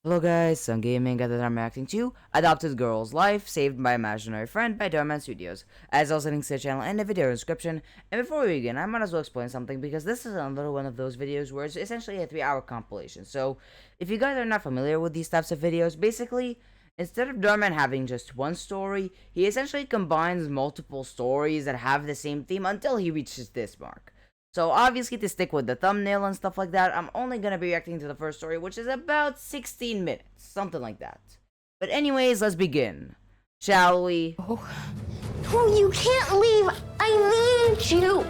Hello guys, I'm gaming and I'm reacting to Adopted Girl's Life Saved by Imaginary Friend by DharMannStudios. As I was linking to the channel in the video description, and before we begin, I might as well explain something because this is another one of those videos where it's essentially a 3-hour compilation. So, if you guys are not familiar with these types of videos, basically, instead of DharMann having just one story, he essentially combines multiple stories that have the same theme until he reaches this mark. So obviously, to stick with the thumbnail and stuff like that, I'm only gonna be reacting to the first story, which is about 16 minutes, something like that. But anyways, let's begin. Shall we? Oh, you can't leave. I need you.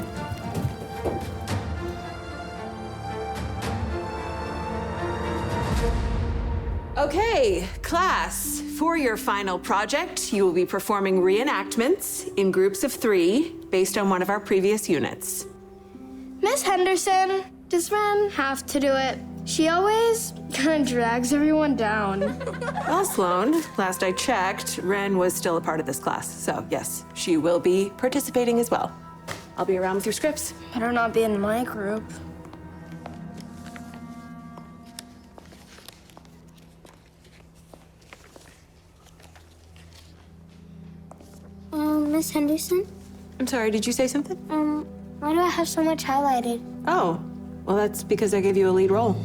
Okay, class, for your final project, you will be performing reenactments in groups of 3 based on one of our previous units. Miss Henderson, does Ren have to do it? She always kind of drags everyone down. Well, Sloan, last I checked, Ren was still a part of this class, so yes, she will be participating as well. I'll be around with your scripts. Better not be in my group. Miss Henderson? I'm sorry, did you say something? Why do I have so much highlighted? Oh, well, that's because I gave you a lead role.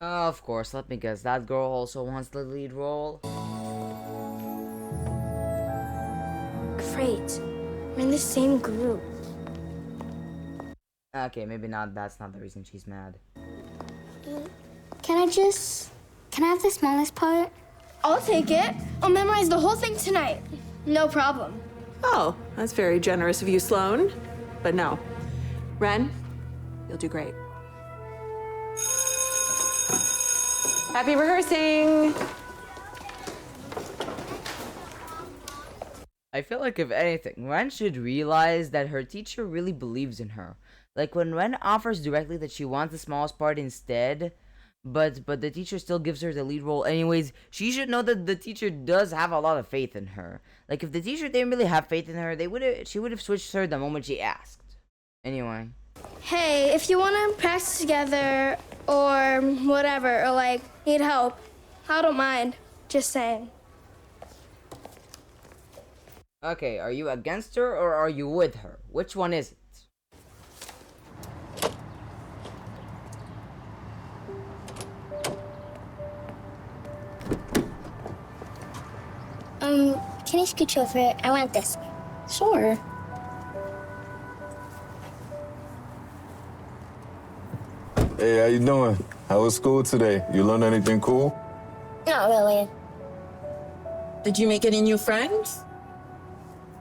Of course, let me guess, that girl also wants the lead role. Great. We're in the same group. Okay, maybe not, that's not the reason she's mad. Can I have the smallest part? I'll take it. I'll memorize the whole thing tonight. No problem. Oh, that's very generous of you, Sloan. But no. Ren, you'll do great. Happy rehearsing! I feel like if anything, Ren should realize that her teacher really believes in her. Like when Ren offers directly that she wants the smallest part instead, but the teacher still gives her the lead role anyways, she should know that the teacher does have a lot of faith in her. Like if the teacher didn't really have faith in her, she would have switched her the moment she asked. Anyway. Hey, if you want to practice together or whatever, or like need help, I don't mind. Just saying. Okay, are you against her or are you with her? Which one is it? Can you scooch over? I want this. Sure. Hey, how you doing? How was school today? You learned anything cool? Not really. Did you make any new friends?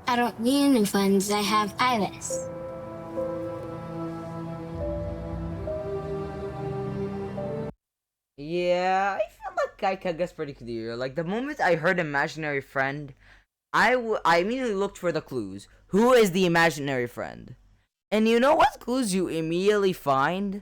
I don't need any friends. I have Iris. Yeah, I feel like I can guess pretty clear. Like the moment I heard imaginary friend, I immediately looked for the clues. Who is the imaginary friend? And you know what clues you immediately find?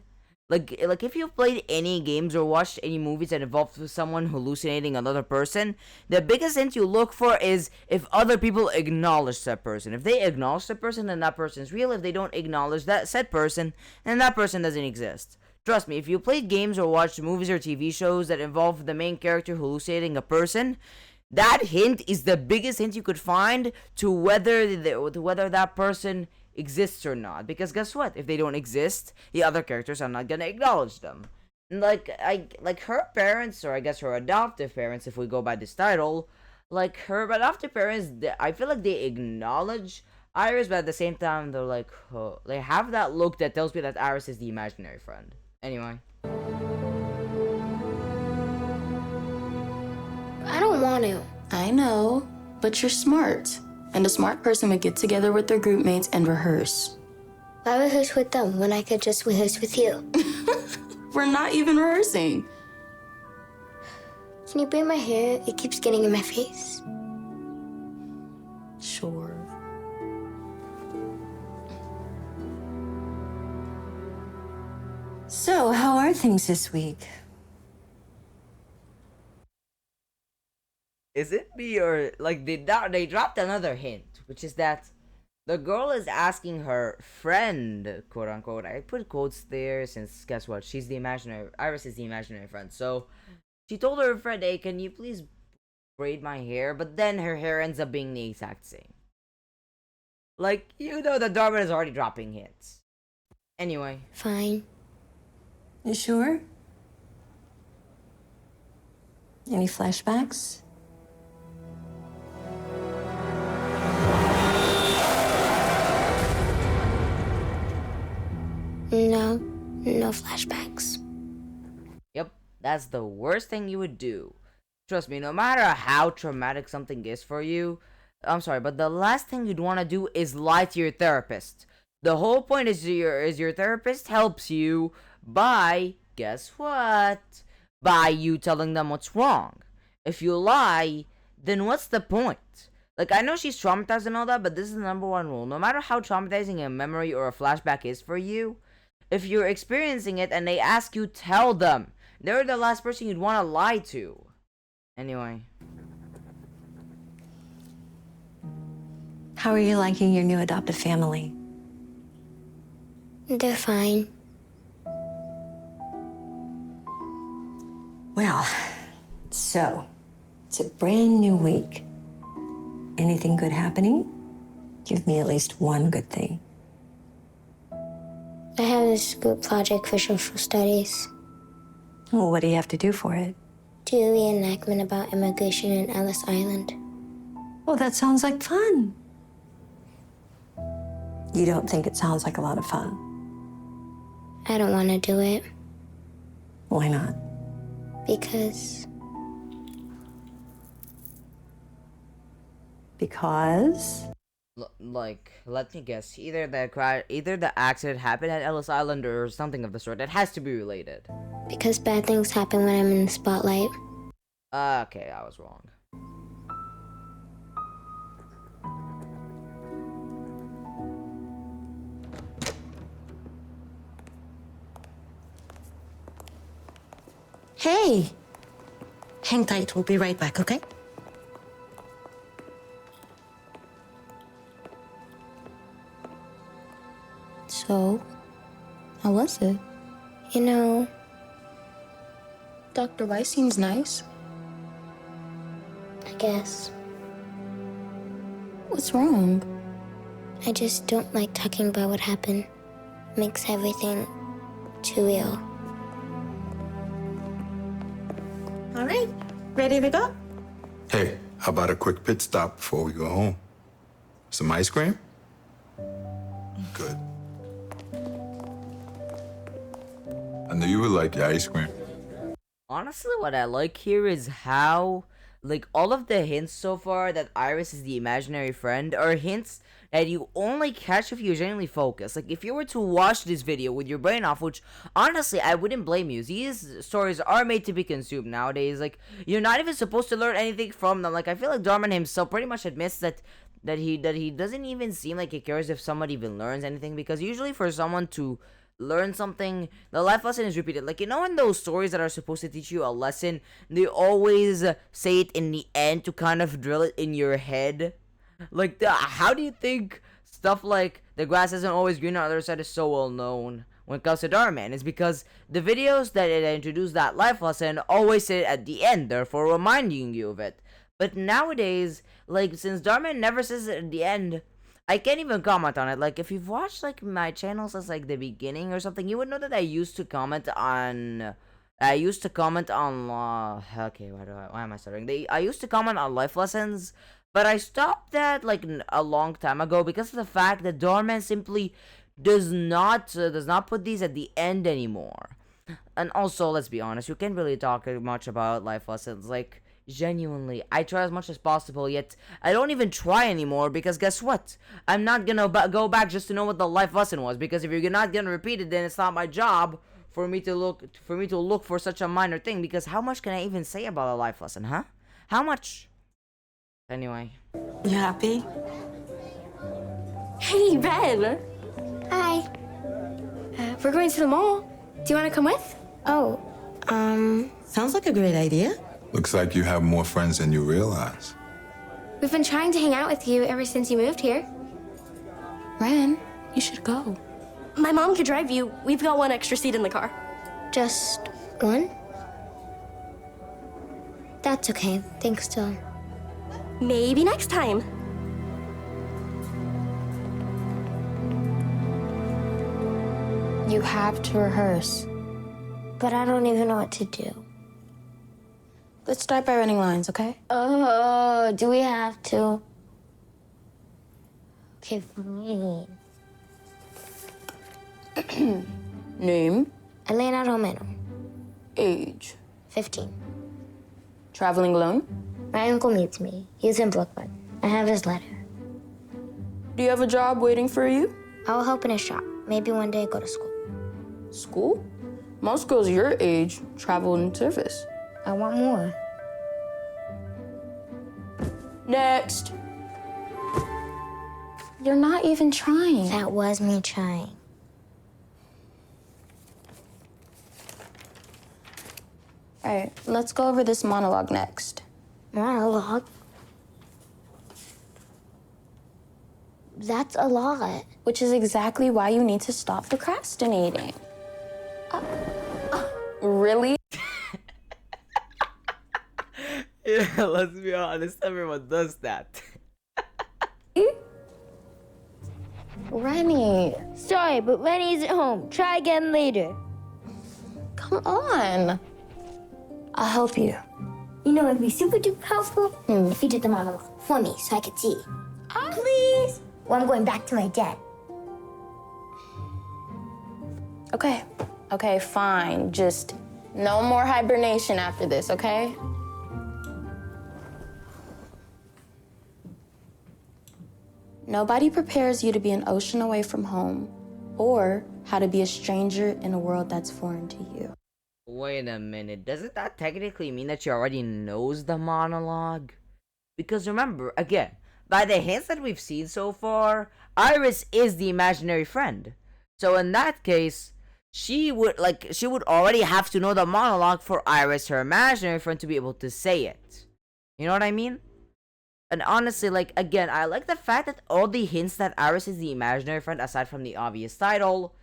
Like if you've played any games or watched any movies that involve someone hallucinating another person, the biggest hint you look for is if other people acknowledge that person. If they acknowledge that person, then that person is real. If they don't acknowledge that said person, then that person doesn't exist. Trust me, if you played games or watched movies or TV shows that involve the main character hallucinating a person, that hint is the biggest hint you could find to whether that person exists or not. Because guess what? If they don't exist, the other characters are not gonna acknowledge them. Like her parents, or I guess her adoptive parents, if we go by this title, like her adoptive parents, I feel like they acknowledge Iris, but at the same time, they're like, oh, they have that look that tells me that Iris is the imaginary friend. Anyway. I don't want to. I know, but you're smart. And a smart person would get together with their group mates and rehearse. Why rehearse with them when I could just rehearse with you? We're not even rehearsing. Can you braid my hair? It keeps getting in my face. Sure. So, how are things this week? Is it me or like they dropped another hint, which is that the girl is asking her friend, quote unquote. I put quotes there since guess what? Iris is the imaginary friend. So she told her friend, "Hey, can you please braid my hair?" But then her hair ends up being the exact same. Like, you know that DharMann is already dropping hints. Anyway. Fine. You sure? Any flashbacks? No flashbacks. Yep, that's the worst thing you would do. Trust me, no matter how traumatic something is for you, I'm sorry, but the last thing you'd want to do is lie to your therapist. The whole point is your therapist helps you by, guess what? By you telling them what's wrong. If you lie, then what's the point? Like, I know she's traumatized and all that, but this is the number one rule. No matter how traumatizing a memory or a flashback is for you, if you're experiencing it and they ask you, tell them. They're the last person you'd want to lie to. Anyway. How are you liking your new adopted family? They're fine. Well, so it's a brand new week. Anything good happening? Give me at least one good thing. I have this group project for social studies. Well, what do you have to do for it? Do a reenactment about immigration in Ellis Island. Well, that sounds like fun. You don't think it sounds like a lot of fun? I don't want to do it Why not? because Because? Like, let me guess. Either the accident happened at Ellis Island or something of the sort. It has to be related. bad things happen when I'm in the spotlight. Okay, I was wrong. Hey! Hang tight, we'll be right back, okay? So, how was it? You know, Dr. Weiss seems nice. I guess What's wrong? I just don't like talking about what happened. Makes everything too real. All right, ready to go? Hey, how about a quick pit stop before we go home? Some ice cream? Good. I knew you would like your ice cream. Honestly, what I like here is how, like, all of the hints so far that Iris is the imaginary friend are hints that you only catch if you genuinely focus. Like, if you were to watch this video with your brain off, which, honestly, I wouldn't blame you. These stories are made to be consumed nowadays. Like, you're not even supposed to learn anything from them. Like, I feel like DharMann himself pretty much admits that he doesn't even seem like he cares if someone even learns anything, because usually for someone to learn something, the life lesson is repeated. Like, you know, in those stories that are supposed to teach you a lesson, they always say it in the end to kind of drill it in your head. Like, how do you think stuff like the grass isn't always green on the other side is so well known when it comes to DharMann? Is because the videos that introduce that life lesson always say it at the end, therefore reminding you of it. But nowadays, like, since DharMann never says it at the end, I can't even comment on it. Like, if you've watched, like, my channel since, like, the beginning or something, you would know that I used to comment on, okay, why am I stuttering? I used to comment on life lessons, but I stopped that, like, a long time ago because of the fact that DharMann simply does not put these at the end anymore. And also, let's be honest, you can't really talk much about life lessons, like, genuinely, I try as much as possible, yet I don't even try anymore, because guess what? I'm not gonna go back just to know what the life lesson was, because if you're not gonna repeat it, then it's not my job for me to look for such a minor thing, because how much can I even say about a life lesson, huh? How much? Anyway. You happy? Hey, Red! Hi. We're going to the mall. Do you want to come with? Oh, Sounds like a great idea. Looks like you have more friends than you realize. we've been trying to hang out with you ever since you moved here. Ren, you should go. My mom could drive you. We've got one extra seat in the car. Just one? That's okay. Thanks, Dhar. Maybe next time. You have to rehearse. But I don't even know what to do. Let's start by running lines, okay? Oh, do we have to? Okay, fine. Name, Elena Romero, age, 15. traveling alone. My uncle needs me. He's in Brooklyn. I have his letter. Do you have a job waiting for you? I'll help in a shop. Maybe one day go to school. School? Most girls your age travel in service. I want more. Next. You're not even trying. That was me trying. All right, let's go over this monologue next. Monologue? That's a lot. Which is exactly why you need to stop procrastinating. Really? Yeah, let's be honest, everyone does that. Rennie, Sorry, but Rennie's at home. Try again later. come on. I'll help you. You know, it'd be super duper helpful if you did the monologue for me so I could see. Please? Well, I'm going back to my den. Okay, fine. Just no more hibernation after this, okay? Nobody prepares you to be an ocean away from home or how to be a stranger in a world that's foreign to you. Wait a minute, doesn't that technically mean that she already knows the monologue? Because remember, again, by the hints that we've seen so far, Iris is the imaginary friend. So in that case, she would already have to know the monologue for Iris, her imaginary friend, to be able to say it. You know what I mean? And honestly, again, I like the fact that all the hints that Iris is the imaginary friend, aside from the obvious title,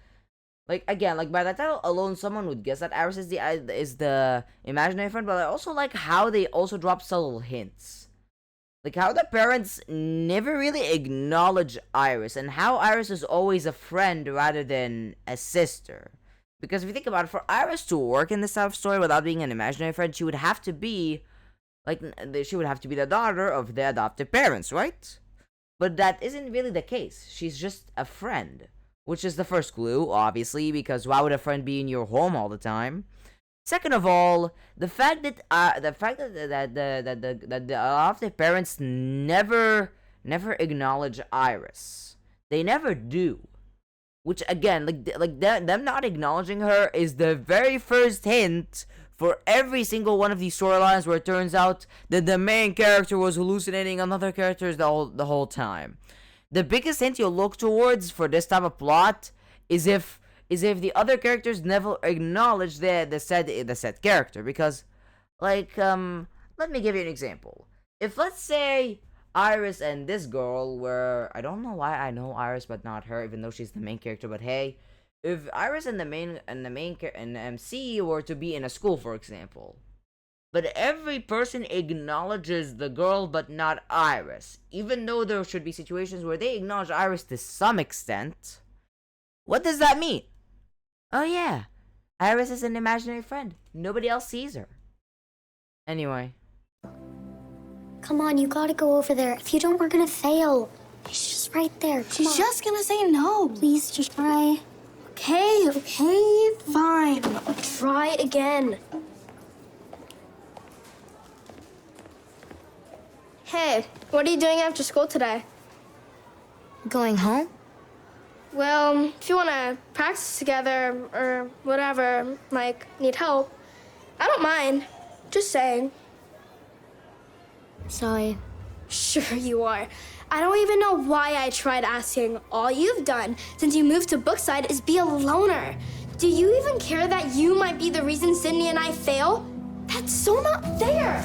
again, by the title alone, someone would guess that Iris is the imaginary friend, but I also like how they also drop subtle hints. How the parents never really acknowledge Iris, and how Iris is always a friend rather than a sister. Because if you think about it, for Iris to work in this type of story without being an imaginary friend, she would have to be the daughter of the adoptive parents, right? But that isn't really the case. She's just a friend, which is the first clue, obviously, because why would a friend be in your home all the time? Second of all, the fact that the adoptive parents never acknowledge Iris. They never do. Which again, them not acknowledging her is the very first hint for every single one of these storylines where it turns out that the main character was hallucinating on other characters the whole time. The biggest hint you'll look towards for this type of plot is if the other characters never acknowledge the said character. Because, let me give you an example. If, let's say, Iris and this girl were, I don't know why I know Iris but not her, even though she's the main character, but hey, if Iris and the MC were to be in a school, for example, but every person acknowledges the girl but not Iris, even though there should be situations where they acknowledge Iris to some extent, what does that mean? Oh yeah, Iris is an imaginary friend. Nobody else sees her. Anyway. Come on, you gotta go over there. If you don't, we're gonna fail. She's just right there. She's just gonna say no. Please, just try. Okay, fine. Try again. Hey, what are you doing after school today? Going home? Well, if you want to practice together or whatever, need help, I don't mind. Just saying. Sorry. Sure you are. I don't even know why I tried asking. All you've done since you moved to Brookside is be a loner. Do you even care that you might be the reason Sydney and I fail? That's so not fair.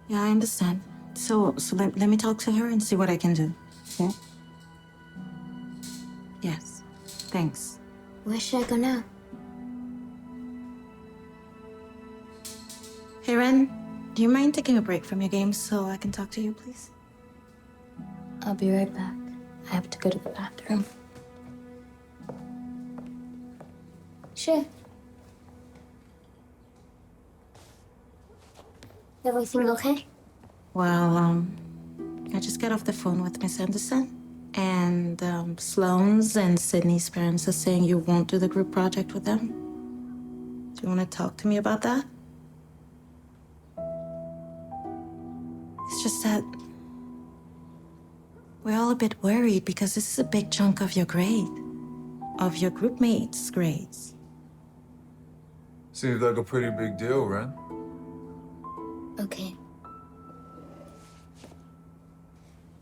Yeah, I understand. So let me talk to her and see what I can do. Okay? Yes. Thanks. Where should I go now? Hey, Ren, do you mind taking a break from your games so I can talk to you, please? I'll be right back. I have to go to the bathroom. Sure. Everything okay? Well, I just got off the phone with Miss Anderson. And Sloane's and Sydney's parents are saying you won't do the group project with them. Do you want to talk to me about that? It's just that we're all a bit worried because this is a big chunk of your grade, of your group mates' grades. Seems like a pretty big deal, Ren. Okay.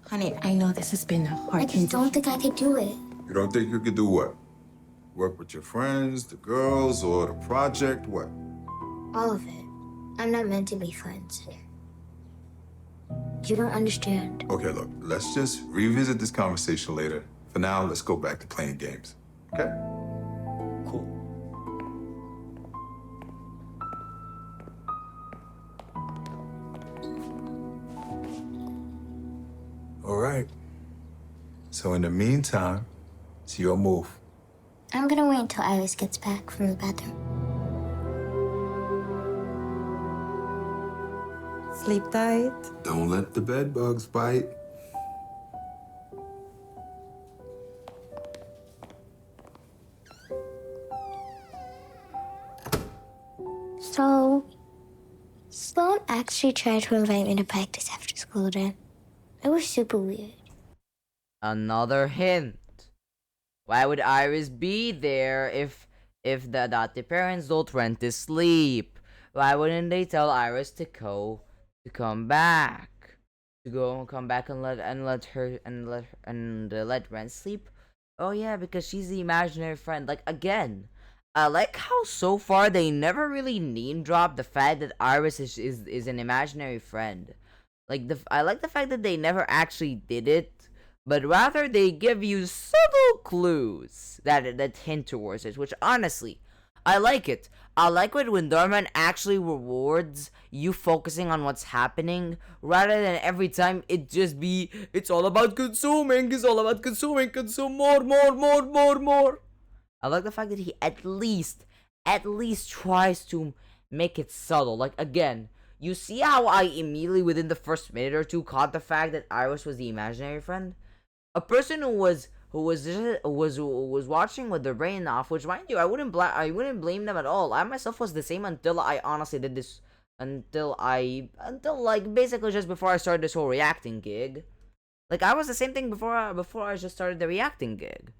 Honey, I know this has been a hard I just don't think I could do it. You don't think you could do what? Work with your friends, the girls, or the project? What? All of it. I'm not meant to be friends. You don't understand. Okay, look, let's just revisit this conversation later. For now, let's go back to playing games. Okay? Cool. All right. So in the meantime, it's your move. I'm gonna wait until Iris gets back from the bathroom. Sleep tight. Don't let the bed bugs bite. So, Sloan actually tried to invite me to practice after school then. It was super weird. Another hint. Why would Iris be there if the adoptive parents don't rent to sleep? Why wouldn't they tell Iris to come back? Come back and let Ren sleep? Oh yeah, because she's the imaginary friend. Like, again, I like how so far they never really name drop the fact that Iris is an imaginary friend. I like the fact that they never actually did it, but rather they give you subtle clues that hint towards it, which honestly, I like it. I like it when Dhar Mann actually rewards you focusing on what's happening, rather than every time it's all about consuming, consume more. I like the fact that he at least tries to make it subtle. Like, again, you see how I immediately within the first minute or two caught the fact that Iris was the imaginary friend? A person who was watching with their brain off, which, mind you, I wouldn't blame them at all. I myself was the same until I honestly did this, until like basically just before I started this whole reacting gig. Like, I was the same thing before I just started the reacting gig.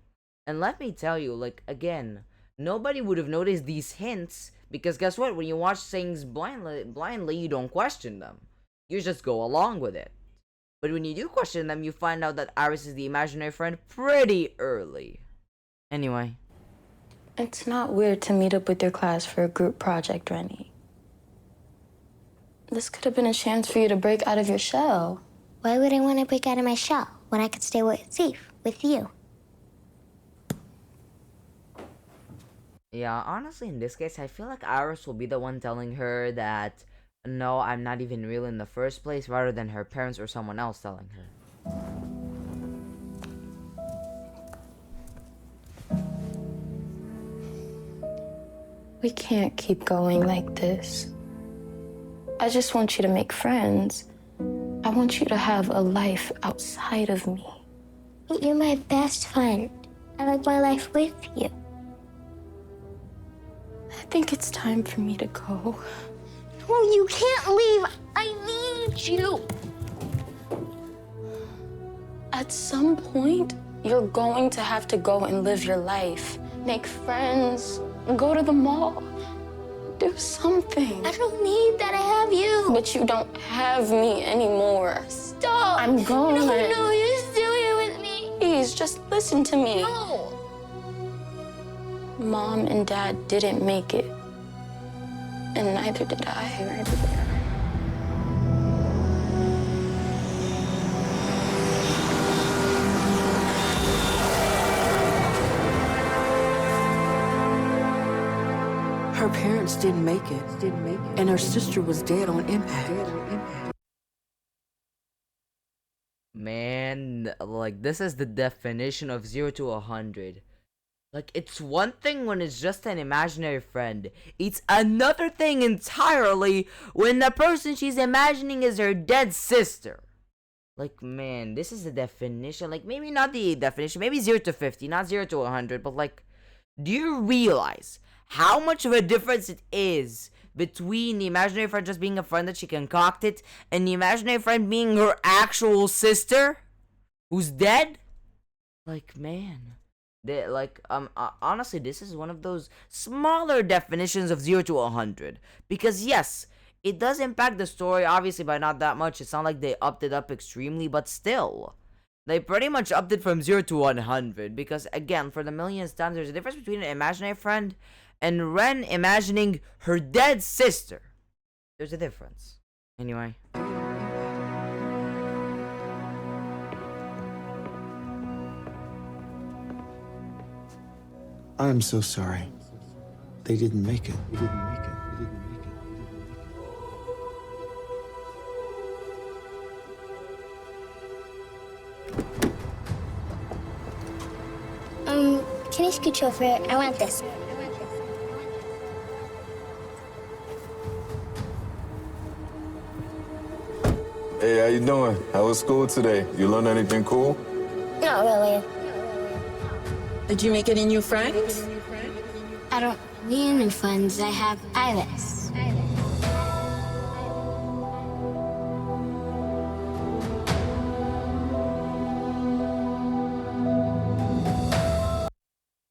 And let me tell you, like, again, nobody would have noticed these hints, because guess what? When you watch things blindly, you don't question them. You just go along with it. But when you do question them, you find out that Iris is the imaginary friend pretty early. Anyway. It's not weird to meet up with your class for a group project, Rennie. This could have been a chance for you to break out of your shell. Why would I want to break out of my shell when I could stay safe with you? Yeah, honestly, in this case, I feel like Iris will be the one telling her that, no, I'm not even real in the first place, rather than her parents or someone else telling her. We can't keep going like this. I just want you to make friends. I want you to have a life outside of me. You're my best friend. I like my life with you. I think it's time for me to go. No, you can't leave. I need you. At some point, you're going to have to go and live your life. Make friends, go to the mall, do something. I don't need that. I have you. But you don't have me anymore. Stop. I'm going. No, you're still here with me. Please, just listen to me. No. Mom and Dad didn't make it. And neither did I. Her parents didn't make it. And her sister was dead on impact. Man, like, this is the definition of 0 to 100. Like, it's one thing when it's just an imaginary friend. It's another thing entirely when the person she's imagining is her dead sister. Like, man, this is the definition. Like, maybe not the definition. Maybe 0 to 50, not 0 to 100. But, like, do you realize how much of a difference it is between the imaginary friend just being a friend that she concocted and the imaginary friend being her actual sister who's dead? Like, man. Honestly, this is one of those smaller definitions of 0 to 100. Because, yes, it does impact the story, obviously, by not that much. It's not like they upped it up extremely, but still. They pretty much upped it from 0 to 100. Because, again, for the millionth time, there's a difference between an imaginary friend and Ren imagining her dead sister. There's a difference. Anyway. I'm so sorry. They didn't make it. Can you scooch over? I want this. Hey, how you doing? How was school today? You learn anything cool? Not really. Did you make any new friends? I don't need any friends. I have Iris.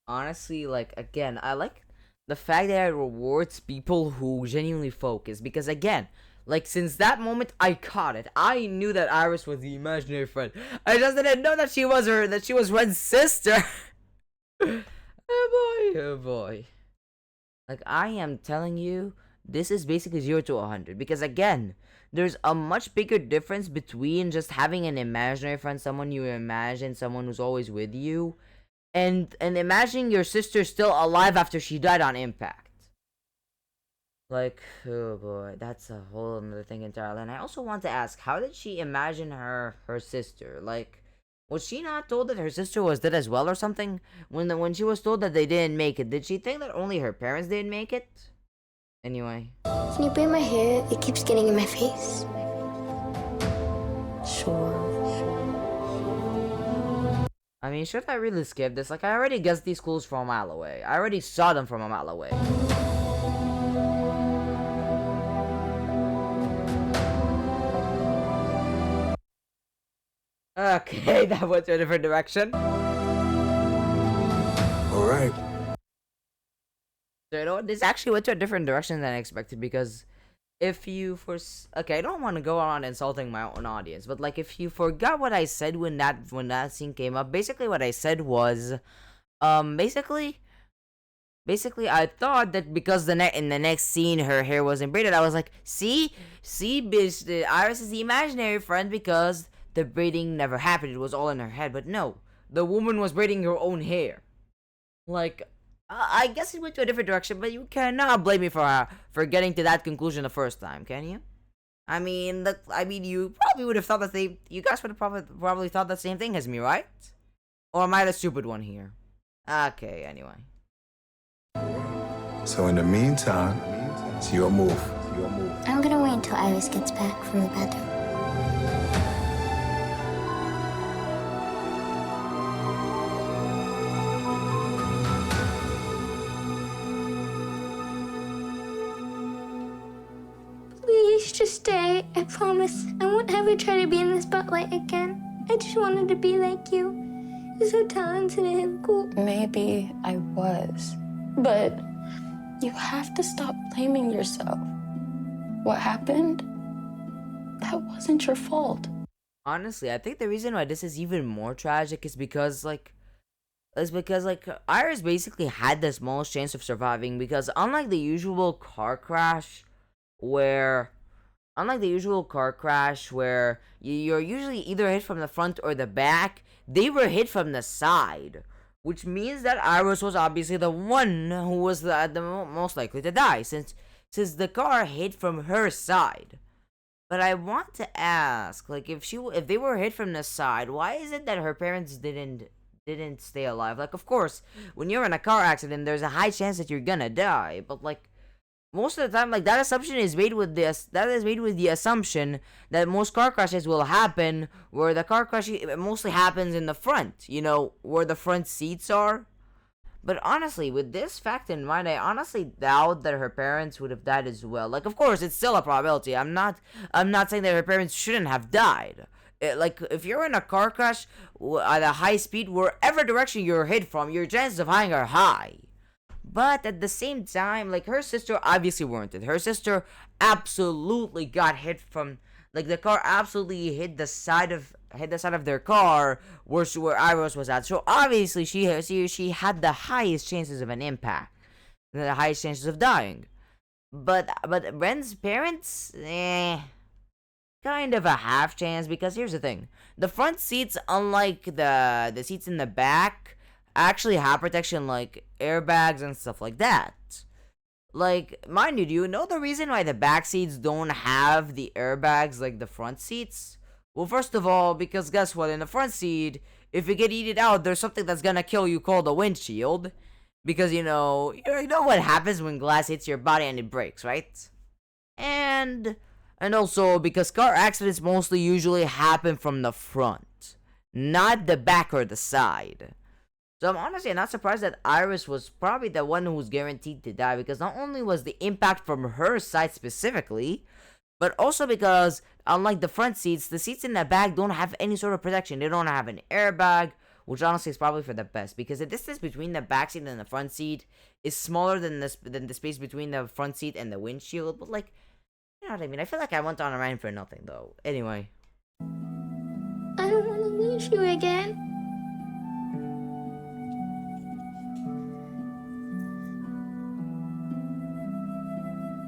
Honestly, like, again, I like the fact that it rewards people who genuinely focus. Because, again, like, since that moment, I caught it. I knew that Iris was the imaginary friend. I just didn't know that she was Ren's sister. Oh boy. Like, I am telling you, this is basically 0 to 100. Because, again, there's a much bigger difference between just having an imaginary friend, someone you imagine, someone who's always with you, and imagining your sister still alive after she died on impact. Like, oh boy, that's a whole other thing entirely. And I also want to ask, how did she imagine her sister? Like, was she not told that her sister was dead as well or something? When she was told that they didn't make it, did she think that only her parents didn't make it? Anyway. Can you braid my hair? It keeps getting in my face. Sure. I mean, should I really skip this? Like, I already guessed these clues from a mile away. I already saw them from a mile away. Okay, that went to a different direction. Alright. So, you know what? This actually went to a different direction than I expected, because if you okay, I don't want to go around insulting my own audience, but like, if you forgot what I said when that scene came up, basically what I said was, basically I thought that because in the next scene her hair wasn't braided, I was like, see, bitch, Iris is the imaginary friend because the braiding never happened. It was all in her head. But no, the woman was braiding her own hair. Like, I guess it went to a different direction, but you cannot blame me for getting to that conclusion the first time, can you? I mean, you probably would have thought you guys would have probably thought the same thing as me, right? Or am I the stupid one here? Okay, anyway. So in the meantime, it's your move. I'm gonna wait until Iris gets back from the bathroom. Please just stay. I promise. I won't ever try to be in the spotlight again. I just wanted to be like you. You're so talented and cool. Maybe I was, but you have to stop blaming yourself. What happened? That wasn't your fault. Honestly, I think the reason why this is even more tragic is because Iris basically had the smallest chance of surviving, because unlike the usual car crash where you're usually either hit from the front or the back, they were hit from the side, which means that Iris was obviously the one who was most likely to die, since the car hit from her side. But I want to ask, like, if they were hit from the side, why is it that her parents didn't stay alive? Like, of course, when you're in a car accident, there's a high chance that you're gonna die, but like, most of the time, like, that assumption is made with the assumption that most car crashes will happen where the car crash mostly happens in the front, where the front seats are. But honestly, with this fact in mind, I honestly doubt that her parents would have died as well. Like, of course, it's still a probability. I'm not saying that her parents shouldn't have died. Like, if you're in a car crash at a high speed, wherever direction you're hit from, your chances of dying are high. But at the same time, like, her sister obviously weren't it. Her sister absolutely got hit from, like, the car absolutely hit the side of their car where Iris was at. So obviously she had the highest chances of an impact, the highest chances of dying. But Ren's parents, kind of a half chance, because here's the thing: the front seats, unlike the seats in the back, actually have protection like airbags and stuff like that. Like, mind you, do you know the reason why the back seats don't have the airbags like the front seats? Well, first of all, because guess what? In the front seat, if you get eaten out, there's something that's gonna kill you called a windshield. Because, you know what happens when glass hits your body and it breaks, right? And also, because car accidents mostly usually happen from the front, not the back or the side. So I'm honestly not surprised that Iris was probably the one who was guaranteed to die, because not only was the impact from her side specifically, but also because, unlike the front seats, the seats in the back don't have any sort of protection. They don't have an airbag, which honestly is probably for the best, because the distance between the back seat and the front seat is smaller than the space between the front seat and the windshield. But, like, you know what I mean? I feel like I went on a rant for nothing, though. Anyway. I don't want to lose you again.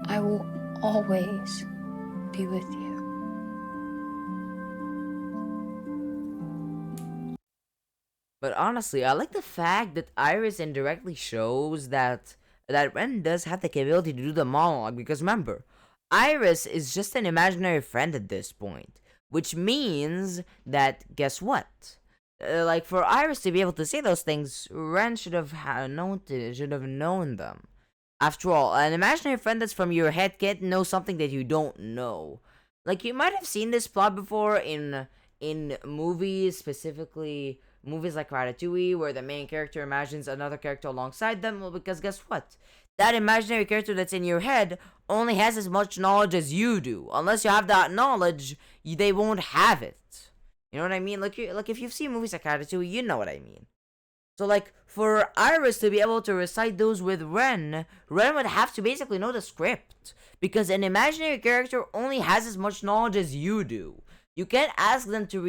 I will always be with you. But honestly, I like the fact that Iris indirectly shows that Ren does have the capability to do the monologue, because remember, Iris is just an imaginary friend at this point, which means that, guess what? Like, for Iris to be able to say those things, Ren should have known them. After all, an imaginary friend that's from your head can't know something that you don't know. Like, you might have seen this plot before in movies, specifically movies like Ratatouille, where the main character imagines another character alongside them. Well, because guess what? That imaginary character that's in your head only has as much knowledge as you do. Unless you have that knowledge, they won't have it. You know what I mean? Like if you've seen movies like Ratatouille, you know what I mean. So, like, for Iris to be able to recite those with Ren would have to basically know the script, because an imaginary character only has as much knowledge as you do. You can't ask them to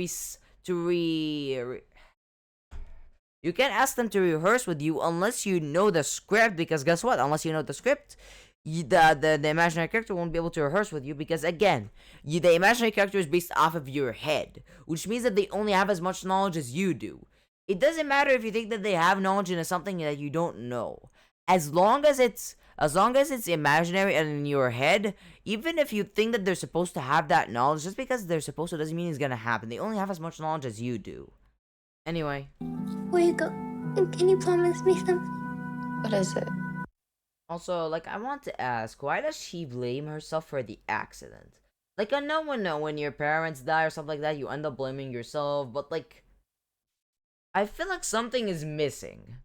you can't ask them to rehearse with you unless you know the script, because guess what? Unless you know the script, the imaginary character won't be able to rehearse with you, because again, the imaginary character is based off of your head, which means that they only have as much knowledge as you do. It doesn't matter if you think that they have knowledge into something that you don't know. As long as it's imaginary and in your head, even if you think that they're supposed to have that knowledge, just because they're supposed to doesn't mean it's gonna happen. They only have as much knowledge as you do. Anyway. Wake up. Can you promise me something? What is it? Also, like, I want to ask, why does she blame herself for the accident? Like, I know when your parents die or something like that, you end up blaming yourself, but, like, I feel like something is missing.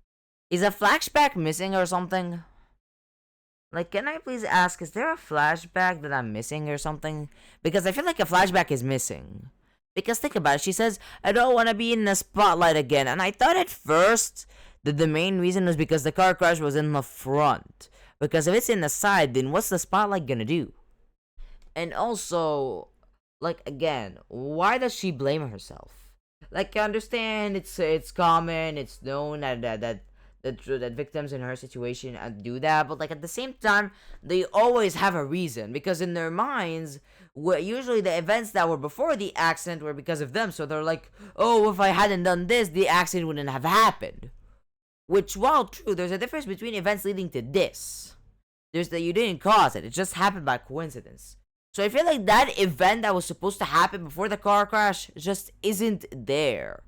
Is a flashback missing or something? Like, can I please ask, is there a flashback that I'm missing or something? Because I feel like a flashback is missing. Because think about it, she says, I don't want to be in the spotlight again. And I thought at first that the main reason was because the car crash was in the front. Because if it's in the side, then what's the spotlight gonna do? And also, like, again, why does she blame herself? Like, I understand it's common, it's known that victims in her situation do that, but like at the same time, they always have a reason, because in their minds, usually the events that were before the accident were because of them. So they're like, oh, if I hadn't done this, the accident wouldn't have happened. Which, while true, there's a difference between events leading to this. There's that you didn't cause it. It just happened by coincidence. So I feel like that event that was supposed to happen before the car crash just isn't there.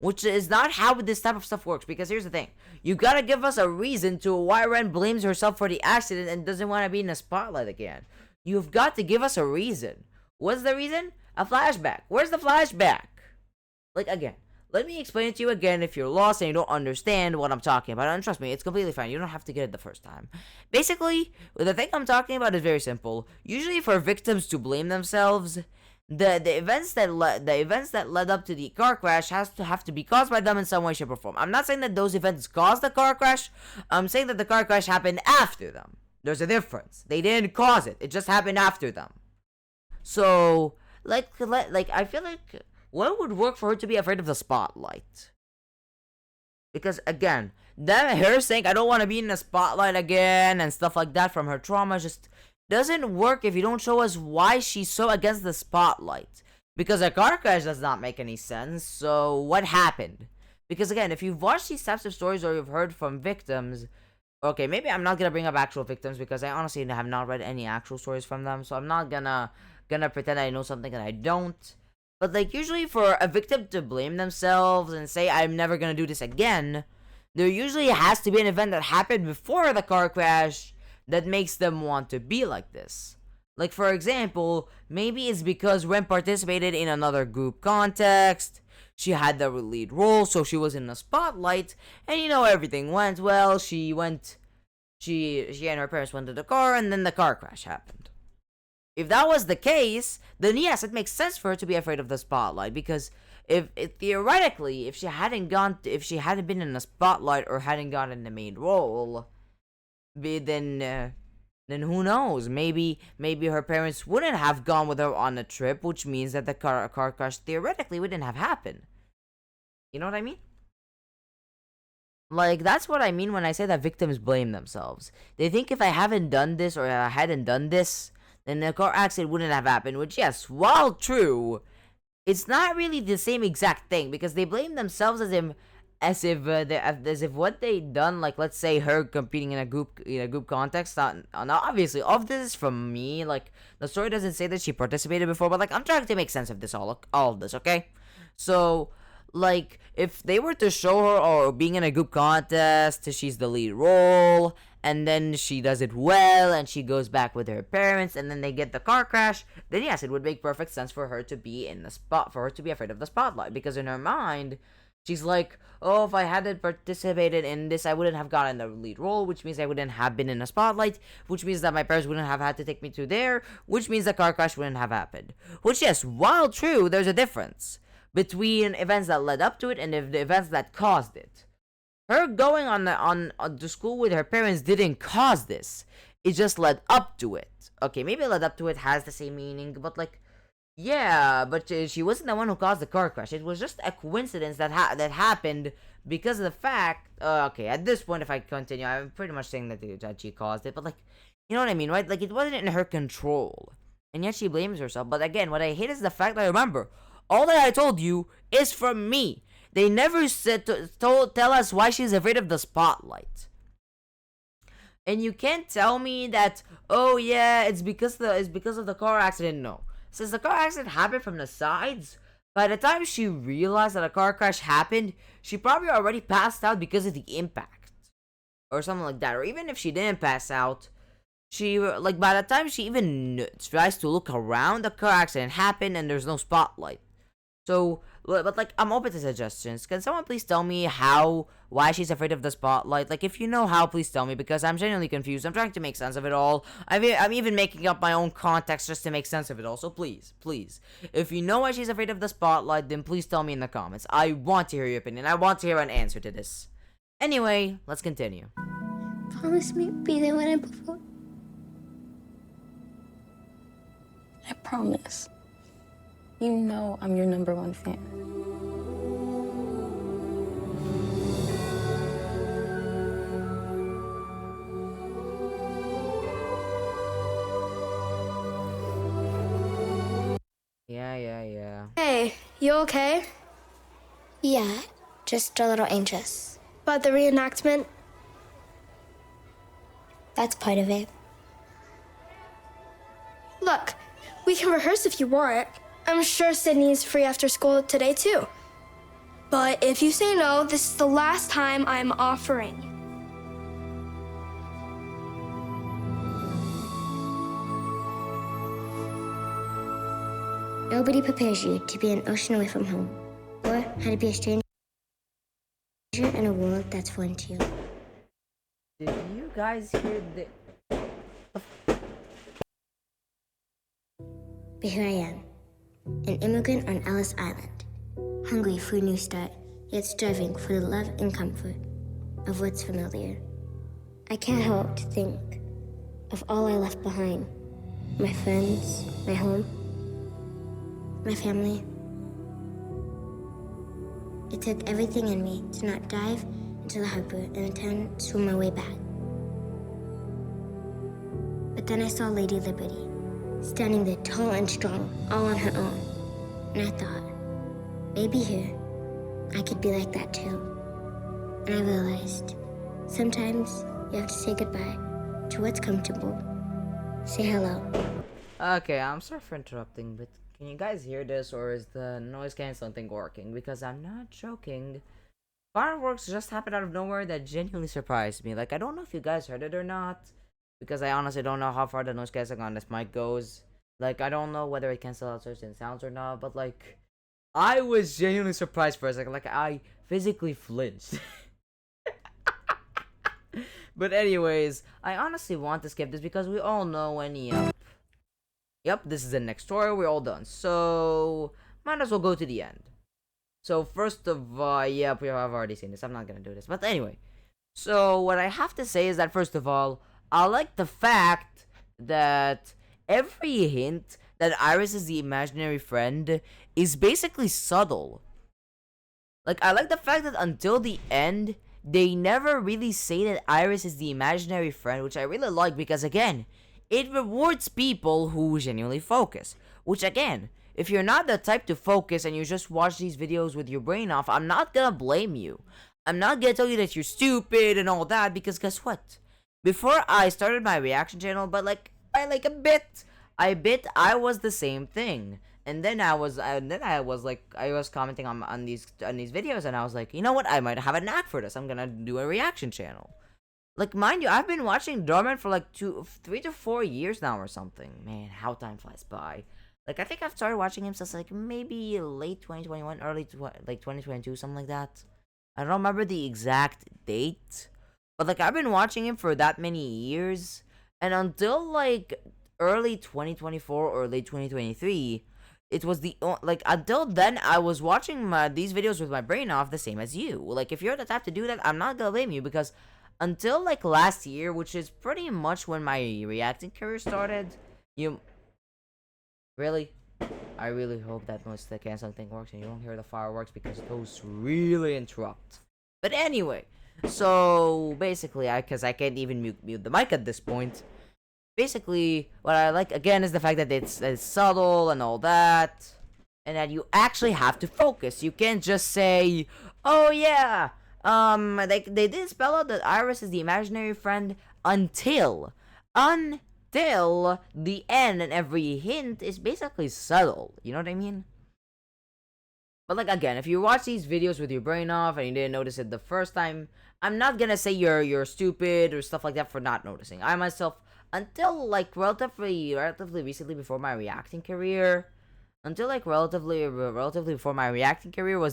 Which is not how this type of stuff works. Because here's the thing. You gotta give us a reason to why Ren blames herself for the accident and doesn't want to be in the spotlight again. You've got to give us a reason. What's the reason? A flashback. Where's the flashback? Like, again, let me explain it to you again if you're lost and you don't understand what I'm talking about. And trust me, it's completely fine. You don't have to get it the first time. Basically, the thing I'm talking about is very simple. Usually for victims to blame themselves, the events that led up to the car crash have to be caused by them in some way, shape, or form. I'm not saying that those events caused the car crash. I'm saying that the car crash happened after them. There's a difference. They didn't cause it. It just happened after them. So, like I feel like what would work for her to be afraid of the spotlight? Because again, her saying I don't want to be in the spotlight again and stuff like that from her trauma just doesn't work if you don't show us why she's so against the spotlight. Because a car crash does not make any sense. So what happened? Because again, if you've watched these types of stories or you've heard from victims, okay, maybe I'm not gonna bring up actual victims because I honestly have not read any actual stories from them, so I'm not gonna pretend I know something that I don't. But like usually for a victim to blame themselves and say I'm never gonna do this again, there usually has to be an event that happened before the car crash that makes them want to be like this. Like for example, maybe it's because Ren participated in another group context. She had the lead role, so she was in the spotlight, and everything went well. She and her parents went to the car, and then the car crash happened. If that was the case, then yes, it makes sense for her to be afraid of the spotlight, because theoretically, if she hadn't been in the spotlight or hadn't gotten the main role, then who knows? Maybe her parents wouldn't have gone with her on the trip, which means that the car crash theoretically wouldn't have happened. You know what I mean? Like, that's what I mean when I say that victims blame themselves. They think if I haven't done this or I hadn't done this, then the car accident wouldn't have happened. Which, yes, while true, it's not really the same exact thing because they blame themselves as if what they done, like let's say her competing in a group context. Not obviously, all of this is from me. Like the story doesn't say that she participated before, but like I'm trying to make sense of this all of this. Okay, so. Like, if they were to show her or being in a group contest, she's the lead role, and then she does it well, and she goes back with her parents, and then they get the car crash, then yes, it would make perfect sense for her to be in the for her to be afraid of the spotlight, because in her mind, she's like, oh, if I hadn't participated in this, I wouldn't have gotten the lead role, which means I wouldn't have been in the spotlight, which means that my parents wouldn't have had to take me to there, which means the car crash wouldn't have happened. Which, yes, while true, there's a difference between events that led up to it and the events that caused it. Her going on to school with her parents didn't cause this. It just led up to it. Okay, maybe led up to it has the same meaning, but like, yeah, but she wasn't the one who caused the car crash. It was just a coincidence that happened because of the fact. Okay, at this point, if I continue, I'm pretty much saying that she caused it, but like, you know what I mean, right? Like, it wasn't in her control, and yet she blames herself. But again, what I hate is the fact that, remember, all that I told you is from me. They never tell us why she's afraid of the spotlight. And you can't tell me that, oh yeah, it's because of the car accident. No. Since the car accident happened from the sides, by the time she realized that a car crash happened, she probably already passed out because of the impact. Or something like that. Or even if she didn't pass out, by the time she even tries to look around, the car accident happened and there's no spotlight. So, but like, I'm open to suggestions. Can someone please tell me why she's afraid of the spotlight? Like, if you know how, please tell me, because I'm genuinely confused. I'm trying to make sense of it all. I'm even making up my own context just to make sense of it all. So please, if you know why she's afraid of the spotlight, then please tell me in the comments. I want to hear your opinion. I want to hear an answer to this. Anyway, let's continue. Promise me you'll be there when I perform. I promise. You know I'm your #1 fan. Yeah. Hey, you okay? Yeah, just a little anxious. But the reenactment, That's part of it. look, we can rehearse if you want. I'm sure Sydney's free after school today, too. But if you say no, this is the last time I'm offering. Nobody prepares you to be an ocean away from home, or how to be a stranger in a world that's foreign to you. Did you guys hear the... But here I am, an immigrant on Ellis Island, hungry for a new start, yet striving for the love and comfort of what's familiar. I can't help to think of all I left behind. My friends, my home, my family. It took everything in me to not dive into the harbor and attempt to swim my way back. But then I saw Lady Liberty, standing there tall and strong, all on her own. And I thought, maybe here, I could be like that too. And I realized, sometimes you have to say goodbye to what's comfortable. Say hello. Okay, I'm sorry for interrupting, but can you guys hear this, or is the noise canceling thing working? Because I'm not joking. Fireworks just happened out of nowhere that genuinely surprised me. Like, I don't know if you guys heard it or not, because I honestly don't know how far the noise canceling on this mic goes. Like, I don't know whether it cancels out certain sounds or not, but like, I was genuinely surprised for a second. Like, I physically flinched. But anyways, I honestly want to skip this because we all know when Yep, this is the next story. We're all done. So, might as well go to the end. So, first of all, yep, we have already seen this. I'm not gonna do this. But anyway, so what I have to say is that, first of all, I like the fact that every hint that Iris is the imaginary friend is basically subtle. Like, I like the fact that until the end, they never really say that Iris is the imaginary friend, which I really like because, again, it rewards people who genuinely focus. Which, again, if you're not the type to focus and you just watch these videos with your brain off, I'm not gonna blame you. I'm not gonna tell you that you're stupid and all that, because guess what? Before I started my reaction channel, but like, by like a bit, I was the same thing. And then I was commenting on these videos, and I was like, you know what? I might have a knack for this. I'm gonna do a reaction channel. Like, mind you, I've been watching Dhar Mann for like 3 to 4 years now or something. Man, how time flies by. Like, I think I've started watching him since like maybe late 2021, like 2022, something like that. I don't remember the exact date, but like, I've been watching him for that many years, and until like early 2024 or late 2023, it was until then, I was watching these videos with my brain off, the same as you. Like, if you're the type to do that, I'm not gonna blame you, because until like last year, which is pretty much when my reacting career started, really, I really hope that noise canceling thing works and you don't hear the fireworks, because those really interrupt. But anyway, so basically, because I can't even mute the mic at this point. Basically, what I like again is the fact that it's subtle and all that, and that you actually have to focus. You can't just say, "Oh yeah, they didn't spell out that Iris is the imaginary friend until the end, and every hint is basically subtle." You know what I mean? But like, again, if you watch these videos with your brain off and you didn't notice it the first time, I'm not gonna say you're stupid or stuff like that for not noticing. I myself, until like relatively recently before my reacting career, was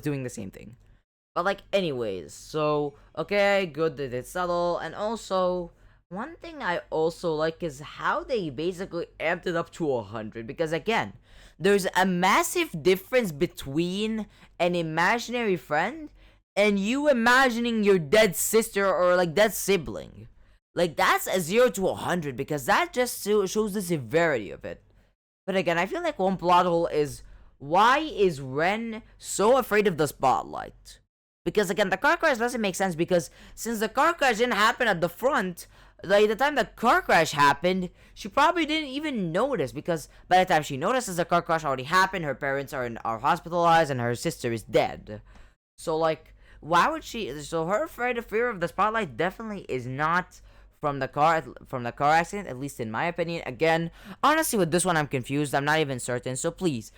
doing the same thing. But like, anyways, so okay, good that it's subtle. And also, one thing I also like is how they basically amped it up to 100, because again, there's a massive difference between an imaginary friend and you imagining your dead sister or like dead sibling. Like, that's a 0 to 100, because that just shows the severity of it. But again, I feel like one plot hole is, why is Ren so afraid of the spotlight? Because again, the car crash doesn't make sense, because since the car crash didn't happen at the front, like the time the car crash happened, she probably didn't even notice, because by the time she notices the car crash already happened, her parents are hospitalized and her sister is dead. So like, why would she? So her fear of the spotlight definitely is not from the car accident, at least in my opinion. Again, honestly, with this one, I'm confused. I'm not even certain. So please,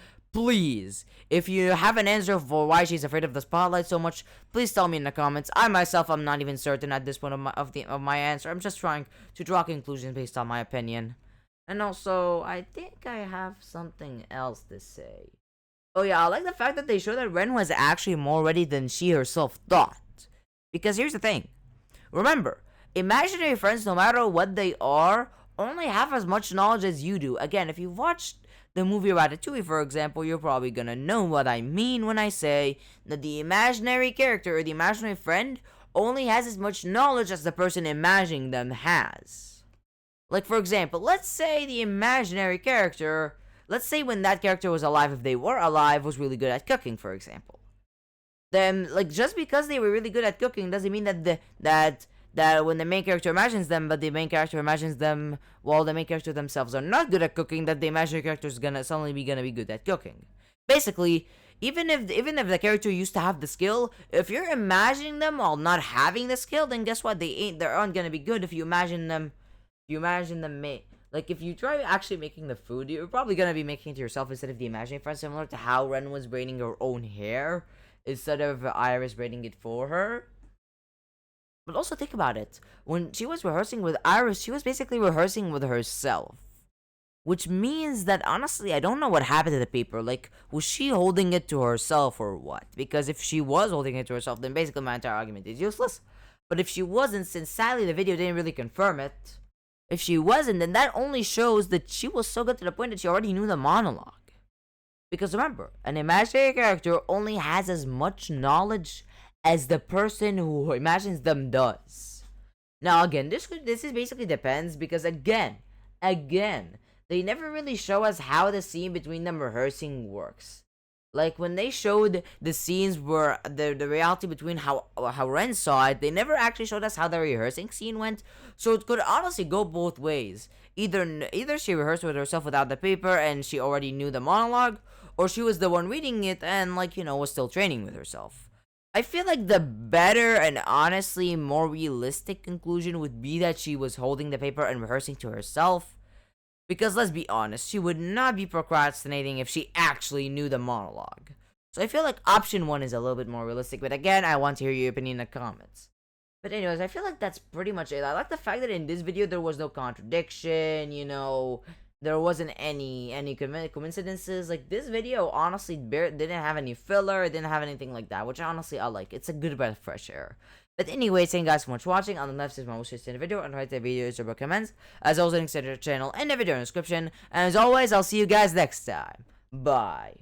if you have an answer for why she's afraid of the spotlight so much, please tell me in the comments. I myself, I'm not even certain at this point of my answer. I'm just trying to draw conclusions based on my opinion. And also, I think I have something else to say. Oh yeah, I like the fact that they show that Ren was actually more ready than she herself thought. Because here's the thing. Remember, imaginary friends, no matter what they are, only have as much knowledge as you do. Again, if you've watched the movie Ratatouille, for example, you're probably gonna know what I mean when I say that the imaginary character or the imaginary friend only has as much knowledge as the person imagining them has. Like, for example, let's say the imaginary character, let's say when that character was alive, if they were alive, was really good at cooking, for example. Then, like, just because they were really good at cooking doesn't mean that when the main character imagines them, but the main character imagines them while the main character themselves are not good at cooking, that the imaginary character is gonna suddenly be good at cooking. Basically, even if the character used to have the skill, if you're imagining them while not having the skill, then guess what? They aren't gonna be good if you imagine them. Like, if you try actually making the food, you're probably gonna be making it to yourself instead of the imaginary friend, similar to how Ren was braiding her own hair instead of Iris braiding it for her. But also think about it. When she was rehearsing with Iris, she was basically rehearsing with herself. Which means that, honestly, I don't know what happened to the paper. Like, was she holding it to herself or what? Because if she was holding it to herself, then basically my entire argument is useless. But if she wasn't, since sadly the video didn't really confirm it, if she wasn't, then that only shows that she was so good to the point that she already knew the monologue. Because remember, an imaginary character only has as much knowledge as the person who imagines them does. Now again, this is basically depends, because again, they never really show us how the scene between them rehearsing works. Like, when they showed the scenes where the reality between how Ren saw it, they never actually showed us how the rehearsing scene went. So it could honestly go both ways. Either she rehearsed with herself without the paper and she already knew the monologue, or she was the one reading it and, like, was still training with herself. I feel like the better and honestly more realistic conclusion would be that she was holding the paper and rehearsing to herself. Because let's be honest, she would not be procrastinating if she actually knew the monologue. So I feel like option 1 is a little bit more realistic, but again, I want to hear your opinion in the comments. But anyways, I feel like that's pretty much it. I like the fact that in this video there was no contradiction, there wasn't any coincidences. Like, this video honestly didn't have any filler, it didn't have anything like that, which honestly I like. It's a good breath of fresh air. But anyway, thank you guys so much for watching. On the left is my most recent video, and right the video is your recommends. As always, links to the channel in the video description. And as always, I'll see you guys next time. Bye.